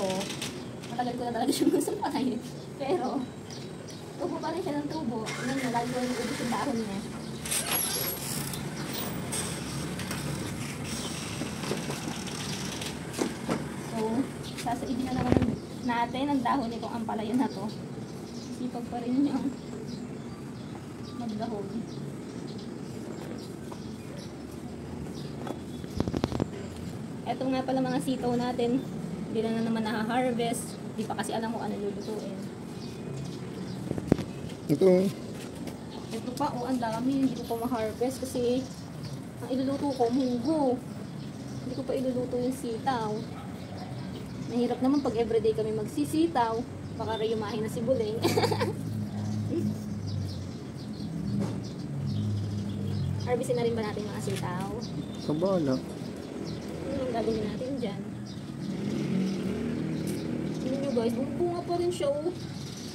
ko, matagal ko na talaga siyang gustong patayin. Pero, tubo pa rin siya ng tubo. Tingnan nyo, lagi ko yung ubos yung dahon niya. So, sasaibin na naman natin ang dahon nitong ampalaya na to. Sipag pa rin niyang magdahon. Eto nga pala mga sitaw natin, hindi na naman naka-harvest. Hindi pa kasi alam mo ano lulutuin. Ito pa, ang dami. Hindi ko pa ma-harvest kasi ang iluluto ko, munggo. Hindi ko pa iluluto yung sitaw. Mahirap naman pag everyday kami magsisitaw. Baka rayumahin na si Buleng. Harvestin na rin ba natin mga sitaw? Kabala. Ano ang gagawin natin dyan? Tingnan nyo guys, bunga pa rin siya oh.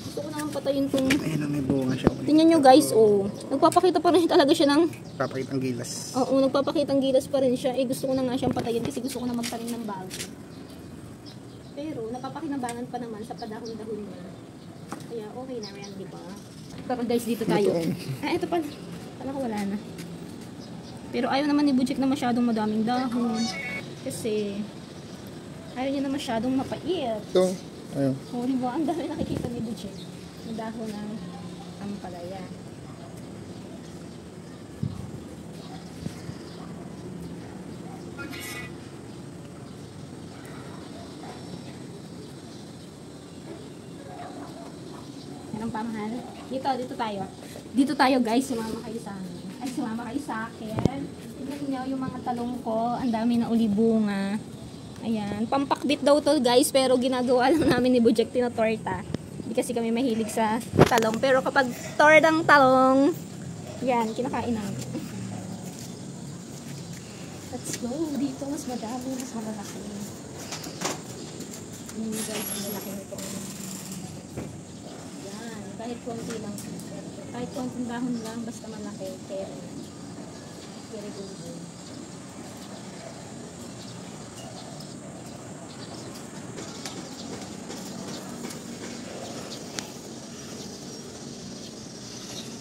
Gusto ko naman patayin itong... Ayan na, may bunga siya. Tingnan nyo guys oh. Nagpapakita pa rin talaga siya ng... Nagpapakitang gilas. Oo, nagpapakitang gilas pa rin siya. Eh gusto ko na nga siyang patayin kasi gusto ko na magtanim ng bago. Pero napapakinabangan pa naman sa padahon-dahon niya. Kaya okay na rin, di ba? Pero guys, dito tayo. Ito pa. Kala ko wala na. Pero ayaw naman ni Bujek na masyadong madaming dahon. Kasi ayaw niya na masyadong mapait. Ito. Ayun. O, diba? Ang dami nakikita ni Bujek. Yung dahon ng ampalaya. Yan ang pamahal. Dito tayo. Dito tayo guys, sumama kayo sa amin. Ay, sumama kayo sa akin. Tignan niyo yung mga talong ko. Ang dami na ulibunga. Ayan. Pampakbit daw to guys, pero ginagawa lang namin ni Bujek na torta. Hindi kasi kami mahilig sa talong. Pero kapag tortang talong, yan, kinakain namin. Let's go. Dito mas madami, mas malalaki. Yan guys, ang lalaki nito. Yan, kahit konti lang. Kahit konting dahon lang, basta malaki. Pero, very good.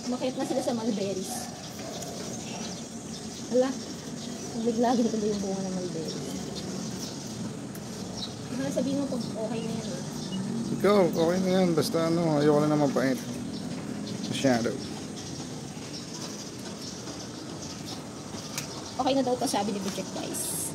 Makit na sila sa mulberries. Hala, naglaglag na tuloy yung bunga ng mulberries. Ano sabihin mo pag okay na yan? Ikaw, okay na yan. Basta ano, ayoko na naman pait. Masyado. Okay na daw pa sabi ni Bujek guys.